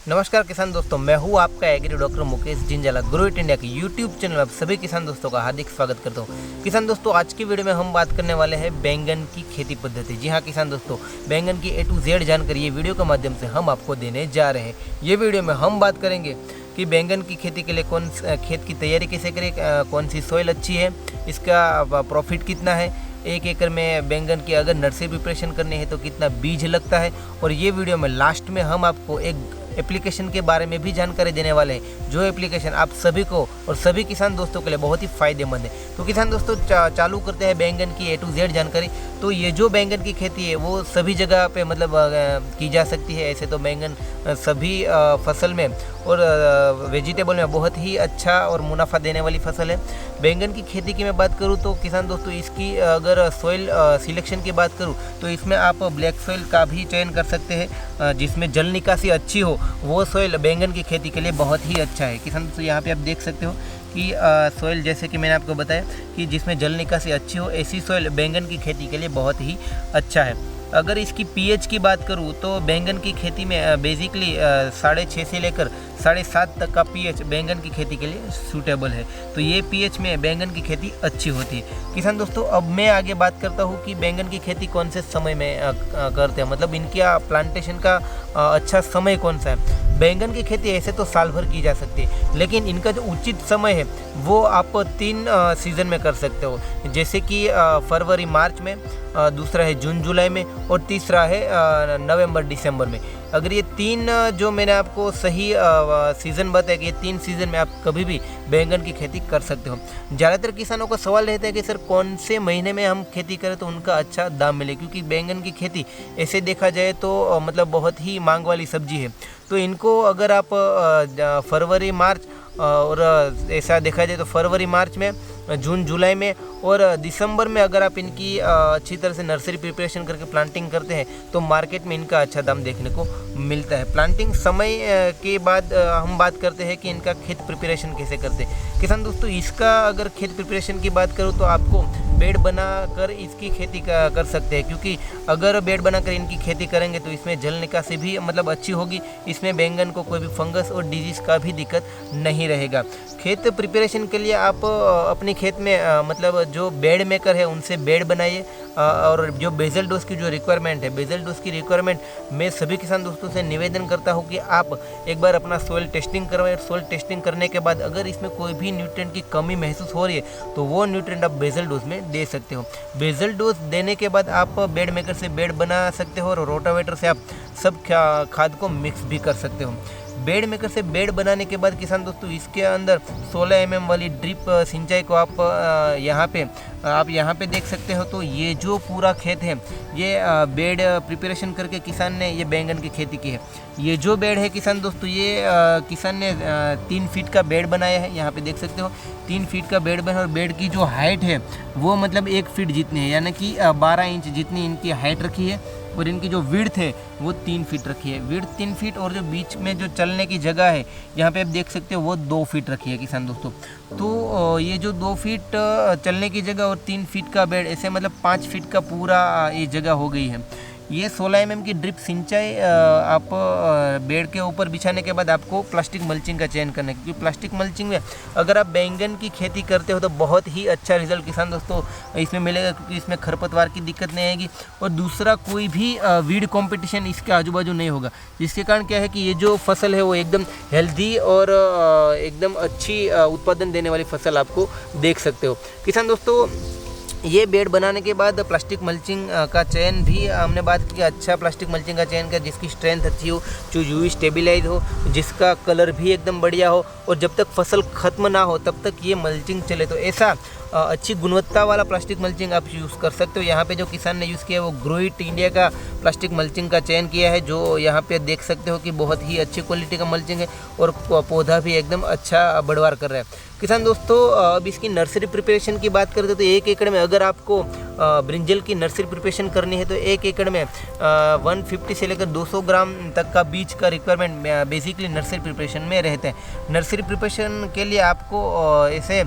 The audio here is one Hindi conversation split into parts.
नमस्कार किसान दोस्तों, मैं हूं आपका agri doctor Mukesh Jinjala. Grow it India के यूट्यूब चैनल में आप सभी किसान दोस्तों का हार्दिक स्वागत करता हूं। किसान दोस्तों, आज की वीडियो में हम बात करने वाले हैं बैंगन की खेती पद्धति। जी हां किसान दोस्तों, बैंगन की A to Z जानकारी ये वीडियो के माध्यम से हम आपको देने जा रहे हैं। ये वीडियो में हम बात करेंगे कि बैंगन की खेती के लिए खेत की तैयारी कैसे करें, कौन सी सॉइल अच्छी है, इसका प्रॉफिट कितना है, 1 एकड़ में बैंगन की अगर नर्सरी प्रिपरेशन करनी है तो कितना बीज लगता है, और ये वीडियो में लास्ट में हम आपको एक एप्लीकेशन के बारे में भी जानकारी देने वाले हैं, जो एप्लीकेशन आप सभी को और सभी किसान दोस्तों के लिए बहुत ही फायदेमंद है। तो किसान दोस्तों, चालू करते हैं बैंगन की A to Z जानकारी। तो ये जो बैंगन की खेती है वो सभी जगह पे मतलब की जा सकती है। ऐसे तो बैंगन सभी फसल में और वेजिटेबल में बहुत ही अच्छा और मुनाफा देने वाली फसल है। बैंगन की खेती की मैं बात करूँ तो किसान दोस्तों, इसकी अगर सॉइल सिलेक्शन की बात करूँ तो इसमें आप ब्लैक सॉइल का भी चयन कर सकते हैं, जिसमें जल निकासी अच्छी हो। वो सॉइल बैंगन की खेती के लिए बहुत ही अच्छा है। किसान दोस्तों, यहाँ पे आप देख सकते हो कि सॉइल जैसे कि मैंने आपको बताया कि जिसमें जल निकासी अच्छी हो, ऐसी सॉइल बैंगन की खेती के लिए बहुत ही अच्छा है। अगर इसकी pH की बात करूँ तो बैंगन की खेती में बेसिकली 6.5 से लेकर 7.5 तक का pH बैंगन की खेती के लिए सूटेबल है। तो ये pH में बैंगन की खेती अच्छी होती है। किसान दोस्तों, अब मैं आगे बात करता हूँ कि बैंगन की खेती कौन से समय में करते हैं, मतलब इनकी प्लांटेशन का अच्छा समय कौन सा है। बैंगन की खेती ऐसे तो साल भर की जा सकती है, लेकिन इनका जो उचित समय है वो आप 3 सीज़न में कर सकते हो, जैसे कि फरवरी मार्च में, दूसरा है जून जुलाई में, और तीसरा है नवंबर दिसंबर में। अगर ये 3 जो मैंने आपको सही सीज़न बताया कि ये 3 सीज़न में आप कभी भी बैंगन की खेती कर सकते हो। ज़्यादातर किसानों का सवाल रहता है कि सर कौन से महीने में हम खेती करें तो उनका अच्छा दाम मिले, क्योंकि बैंगन की खेती ऐसे देखा जाए तो मतलब बहुत ही मांग वाली सब्जी है। तो इनको अगर आप फरवरी मार्च और ऐसा देखा जाए तो फरवरी मार्च में, जून जुलाई में और दिसंबर में अगर आप इनकी अच्छी तरह से नर्सरी प्रिपरेशन करके प्लांटिंग करते हैं तो मार्केट में इनका अच्छा दाम देखने को मिलता है। प्लांटिंग समय के बाद हम बात करते हैं कि इनका खेत प्रिपरेशन कैसे करते हैं। किसान दोस्तों, इसका अगर खेत प्रिपरेशन की बात करूँ तो आपको बेड बनाकर इसकी खेती कर सकते हैं, क्योंकि अगर बेड बनाकर इनकी खेती करेंगे तो इसमें जल निकासी भी मतलब अच्छी होगी। इसमें बैंगन को कोई भी फंगस और डिजीज़ का भी दिक्कत नहीं रहेगा। खेत प्रिपरेशन के लिए आप अपने खेत में मतलब जो बेड मेकर है उनसे बेड बनाइए, और जो बेजल डोज की जो रिक्वायरमेंट है, बेजल डोज की रिक्वायरमेंट मैं सभी किसान दोस्तों से निवेदन करता हूँ कि आप एक बार अपना सोइल टेस्टिंग करवाएं। सोइल टेस्टिंग करने के बाद अगर इसमें कोई भी न्यूट्रिएंट की कमी महसूस हो रही है तो वो न्यूट्रिएंट आप बेजल डोज में दे सकते हो। बेजल डोज देने के बाद आप बेड मेकर से बेड बना सकते हो और रोटावेटर से आप सब खाद को मिक्स भी कर सकते हो। बेड मेकर से बेड बनाने के बाद किसान दोस्तों, इसके अंदर 16 mm वाली ड्रिप सिंचाई को आप यहाँ पे देख सकते हो। तो ये जो पूरा खेत है ये बेड प्रिपरेशन करके किसान ने ये बैंगन की खेती की है। ये जो बेड है किसान दोस्तों, ये किसान ने 3 फीट का बेड बनाया है। यहाँ पे देख सकते हो 3 फीट का बेड बना, और बेड की जो हाइट है वो मतलब 1 फीट जितनी है, यानी कि 12 इंच जितनी इनकी हाइट रखी है, और इनकी जो विड्थ है वो 3 फीट रखी है। विड्थ 3 फीट, और जो बीच में जो चलने की जगह है यहाँ पे आप देख सकते हो वो 2 फीट रखी है किसान दोस्तों। तो ये जो 2 फीट चलने की जगह और 3 फीट का बेड, ऐसे मतलब 5 फीट का पूरा ये जगह हो गई है। ये 16 mm की ड्रिप सिंचाई आप बेड के ऊपर बिछाने के बाद आपको प्लास्टिक मल्चिंग का चयन करना है, क्योंकि प्लास्टिक मल्चिंग में अगर आप बैंगन की खेती करते हो तो बहुत ही अच्छा रिजल्ट किसान दोस्तों इसमें मिलेगा, क्योंकि इसमें खरपतवार की दिक्कत नहीं आएगी, और दूसरा कोई भी वीड कंपटीशन इसके आजू बाजू नहीं होगा। जिसके कारण क्या है कि ये जो फसल है वो एकदम हेल्दी और एकदम अच्छी उत्पादन देने वाली फसल आपको देख सकते हो। किसान दोस्तों, ये बेड बनाने के बाद प्लास्टिक मल्चिंग का चयन भी हमने बात की, अच्छा प्लास्टिक मल्चिंग का चयन किया जिसकी स्ट्रेंथ अच्छी हो, जो यूवी स्टेबिलाइज हो, जिसका कलर भी एकदम बढ़िया हो, और जब तक फसल ख़त्म ना हो तब तक ये मल्चिंग चले। तो ऐसा अच्छी गुणवत्ता वाला प्लास्टिक मल्चिंग आप यूज़ कर सकते हो। यहाँ पे जो किसान ने यूज़ किया है वो ग्रो इट इंडिया का प्लास्टिक मल्चिंग का चयन किया है, जो यहाँ पे देख सकते हो कि बहुत ही अच्छी क्वालिटी का मल्चिंग है, और पौधा भी एकदम अच्छा बढ़वार कर रहा है। किसान दोस्तों, अब इसकी नर्सरी प्रिपरेशन की बात करते तो 1 एकड़ में अगर आपको ब्रिंजल की नर्सरी प्रिपरेशन करनी है तो 1 एकड़ में 150 से लेकर 200 ग्राम तक का बीज का रिक्वायरमेंट बेसिकली नर्सरी प्रिपरेशन में रहते हैं। नर्सरी प्रिपरेशन के लिए आपको ऐसे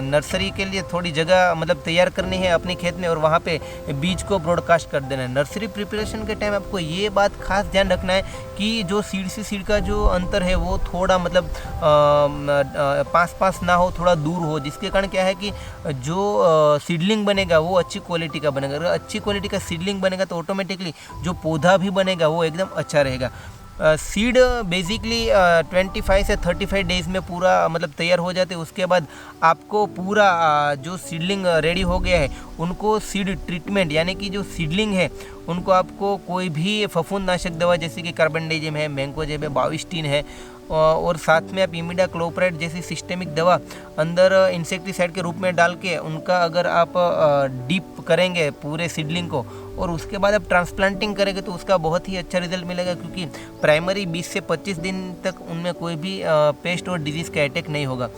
नर्सरी के लिए थोड़ी जगह मतलब तैयार करनी है अपने खेत में और वहाँ पे बीज को ब्रॉडकास्ट कर देना है। नर्सरी प्रिपरेशन के टाइम आपको ये बात खास ध्यान रखना है कि जो सीड से सीड का जो अंतर है वो थोड़ा मतलब पास ना हो, थोड़ा दूर हो, जिसके कारण क्या है कि जो सीडलिंग बनेगा वो अच्छी क्वालिटी का बनेगा। अगर अच्छी क्वालिटी का सीडलिंग बनेगा तो ऑटोमेटिकली जो पौधा भी बनेगा वो एकदम अच्छा रहेगा। सीड बेसिकली 25 से 35 डेज़ में पूरा मतलब तैयार हो जाते हैं। उसके बाद आपको पूरा जो सीडलिंग रेडी हो गया है उनको सीड ट्रीटमेंट यानी कि जो सीडलिंग है उनको आपको कोई भी फफूंदनाशक दवा जैसे कि कार्बनडाइजिम है, मैंकोजेब है, बाविस्टीन है और साथ में आप इमिडाक्लोप्राइड जैसी सिस्टेमिक दवा अंदर इंसेक्टिसाइड के रूप में डाल के उनका अगर आप डीप करेंगे पूरे सीडलिंग को और उसके बाद आप ट्रांसप्लांटिंग करेंगे तो उसका बहुत ही अच्छा रिजल्ट मिलेगा, क्योंकि प्राइमरी 20 से 25 दिन तक उनमें कोई भी पेस्ट और डिजीज़ का अटैक नहीं होगा।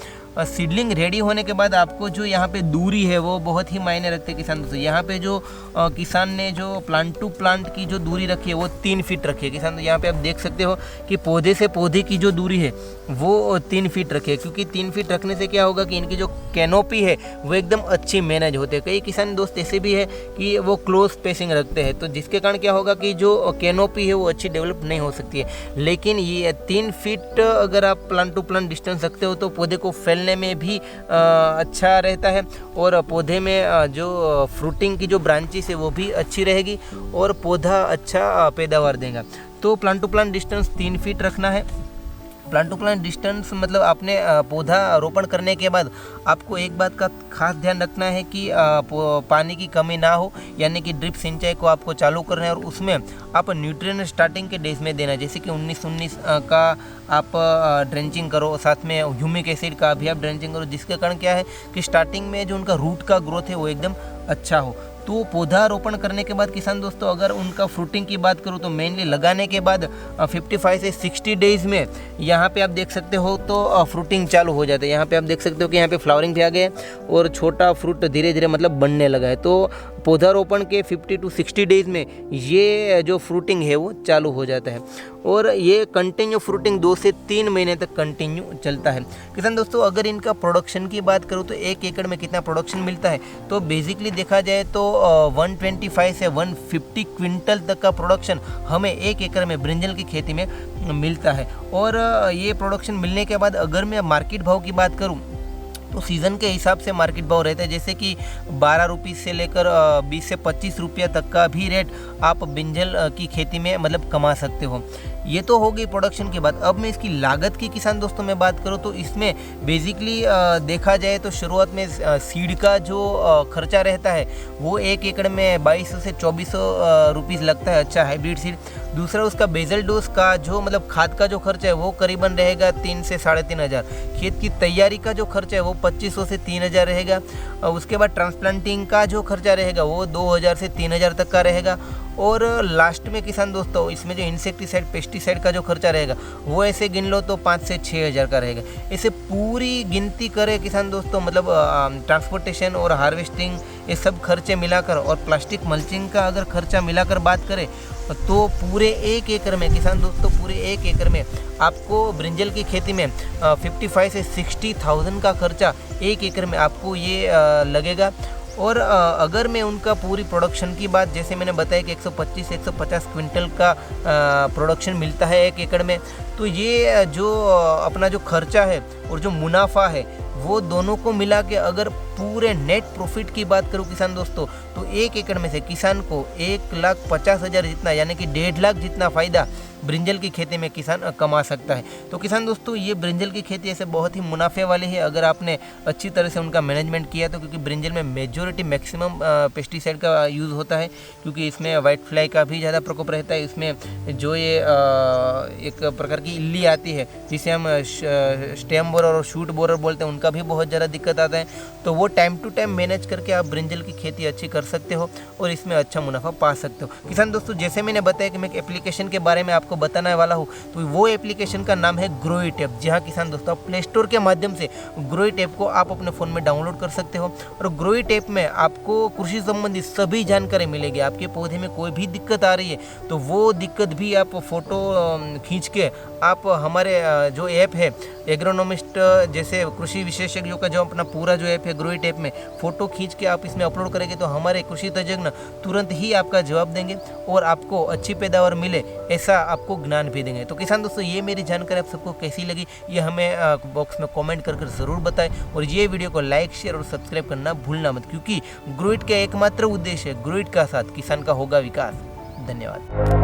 सीडलिंग रेडी होने के बाद आपको जो यहाँ पे दूरी है वो बहुत ही मायने रखते हैं किसान दोस्तों। यहाँ पे जो किसान ने जो प्लांट टू प्लांट की जो दूरी रखी है वो 3 फीट रखी है किसान। यहाँ पे आप देख सकते हो कि पौधे से पौधे की जो दूरी है वो 3 फीट रखी है, क्योंकि 3 फीट रखने से क्या होगा कि इनकी जो कैनोपी है वो एकदम अच्छी मैनेज होते हैं। कई किसान दोस्त ऐसे भी है कि वो क्लोज स्पेसिंग रखते हैं, तो जिसके कारण क्या होगा कि जो कैनोपी है वो अच्छी डेवलप नहीं हो सकती है। लेकिन ये 3 फीट अगर आप प्लांट टू प्लांट डिस्टेंस रखते हो तो पौधे को फैलने में भी अच्छा रहता है और पौधे में जो फ्रूटिंग की जो ब्रांचेस है वो भी अच्छी रहेगी और पौधा अच्छा पैदावार देगा। तो plant to plant distance 3 feet रखना है। प्लांट टू प्लांट डिस्टेंस मतलब आपने पौधा रोपण करने के बाद आपको एक बात का खास ध्यान रखना है कि पानी की कमी ना हो, यानी कि ड्रिप सिंचाई को आपको चालू करना है और उसमें आप न्यूट्रिएंट स्टार्टिंग के डेज में देना, जैसे कि 19-19 का आप ड्रेंचिंग करो, साथ में ह्यूमिक एसिड का भी आप ड्रेंचिंग करो, जिसके कारण क्या है कि स्टार्टिंग में जो उनका रूट का ग्रोथ है वो एकदम अच्छा हो। तो पौधा रोपण करने के बाद किसान दोस्तों अगर उनका फ्रूटिंग की बात करूँ तो मेनली लगाने के बाद 55 से 60 डेज़ में यहाँ पे आप देख सकते हो तो फ्रूटिंग चालू हो जाता है। यहाँ पे आप देख सकते हो कि यहाँ पे फ्लावरिंग भी आ गया है और छोटा फ्रूट धीरे धीरे मतलब बनने लगा है। तो पौधा रोपण के 50 to 60 डेज़ में ये जो फ्रूटिंग है वो चालू हो जाता है और ये कंटिन्यू फ्रूटिंग 2 से 3 महीने तक कंटिन्यू चलता है। किसान दोस्तों अगर इनका प्रोडक्शन की बात करूँ तो 1 एकड़ में कितना प्रोडक्शन मिलता है तो बेसिकली देखा जाए तो 125 से 150 क्विंटल तक का प्रोडक्शन हमें 1 एकड़ में ब्रिंजल की खेती में मिलता है। और ये प्रोडक्शन मिलने के बाद अगर मैं मार्केट भाव की बात करूँ तो सीज़न के हिसाब से मार्केट भाव रहता है, जैसे कि 12 रुपये से लेकर 20 से 25 रुपया तक का भी रेट आप ब्रिंजल की खेती में मतलब कमा सकते हो। ये तो हो गई प्रोडक्शन की बात। अब मैं इसकी लागत की किसान दोस्तों में बात करूँ तो इसमें बेसिकली देखा जाए तो शुरुआत में सीड का जो खर्चा रहता है वो 1 एकड़ में 2200 से 2400 रुपीज़ लगता है, अच्छा हाइब्रिड सीड। दूसरा उसका बेजल डोज का जो मतलब खाद का जो खर्चा है वो करीबन रहेगा 3 से 3,500। खेत की तैयारी का जो खर्चा है वो 2500 से 3,000 रहेगा। उसके बाद ट्रांसप्लांटिंग का जो खर्चा रहेगा वो 2,000 से 3,000 तक का रहेगा। और लास्ट में किसान दोस्तों इसमें जो इंसेक्टिसाइड पेस्टिसाइड का जो खर्चा रहेगा वो ऐसे गिन लो तो 5 से 6,000 का रहेगा। ऐसे पूरी गिनती करें किसान दोस्तों मतलब ट्रांसपोर्टेशन और हार्वेस्टिंग ये सब खर्चे मिलाकर और प्लास्टिक मल्चिंग का अगर खर्चा मिलाकर बात करें तो पूरे 1 एकड़ में किसान दोस्तों पूरे 1 एकड़ में आपको ब्रिंजल की खेती में 55 से 60,000 का खर्चा 1 एकड़ में आपको ये लगेगा। और अगर मैं उनका पूरी प्रोडक्शन की बात जैसे मैंने बताया कि 125 से 150 क्विंटल का प्रोडक्शन मिलता है 1 एकड़ में, तो ये जो अपना जो खर्चा है और जो मुनाफा है वो दोनों को मिला के अगर पूरे नेट प्रॉफिट की बात करूँ किसान दोस्तों तो 1 एकड़ में से किसान को 1,50,000 जितना यानी कि 1.5 लाख जितना फ़ायदा ब्रिंजल की खेती में किसान कमा सकता है। तो किसान दोस्तों ये ब्रिंजल की खेती ऐसे बहुत ही मुनाफे वाली है अगर आपने अच्छी तरह से उनका मैनेजमेंट किया तो, क्योंकि ब्रिंजल में मेजॉरिटी मैक्सिमम पेस्टिसाइड का यूज़ होता है, क्योंकि इसमें वाइट फ्लाई का भी ज़्यादा प्रकोप रहता है। इसमें जो ये एक प्रकार की इल्ली आती है जिसे हम स्टेम बोरर और शूट बोरर बोलते हैं उनका भी बहुत ज़्यादा दिक्कत आता है। तो वो टाइम टू टाइम मैनेज करके आप ब्रिंजल की खेती अच्छी कर सकते हो और इसमें अच्छा मुनाफा पा सकते हो। किसान दोस्तों जैसे मैंने बताया कि मैं एक एप्लीकेशन के बारे में आपको आपको बताने वाला हूँ। तो वो एप्लीकेशन का नाम है ग्रोइट ऐप। जी हाँ किसान दोस्तों, आप प्ले स्टोर के माध्यम से ग्रोइट ऐप को आप अपने फ़ोन में डाउनलोड कर सकते हो और ग्रोइट ऐप में आपको कृषि संबंधित सभी जानकारी मिलेगी। आपके पौधे में कोई भी दिक्कत आ रही है तो वो दिक्कत भी आप फोटो खींच के आप हमारे जो ऐप है एग्रोनॉमिस्ट जैसे कृषि विशेषज्ञों का जो अपना पूरा जो ऐप है ग्रोइट ऐप में फ़ोटो खींच के आप इसमें अपलोड करेंगे तो हमारे कृषि तज्ञ तुरंत ही आपका जवाब देंगे और आपको अच्छी पैदावार मिले ऐसा आपको ज्ञान भी देंगे। तो किसान दोस्तों, ये मेरी जानकारी आप सबको कैसी लगी ये हमें बॉक्स में कमेंट कर ज़रूर बताएं और ये वीडियो को लाइक शेयर और सब्सक्राइब करना भूलना मत, क्योंकि ग्रोइट का एकमात्र उद्देश्य है ग्रोइट का साथ किसान का होगा विकास। धन्यवाद।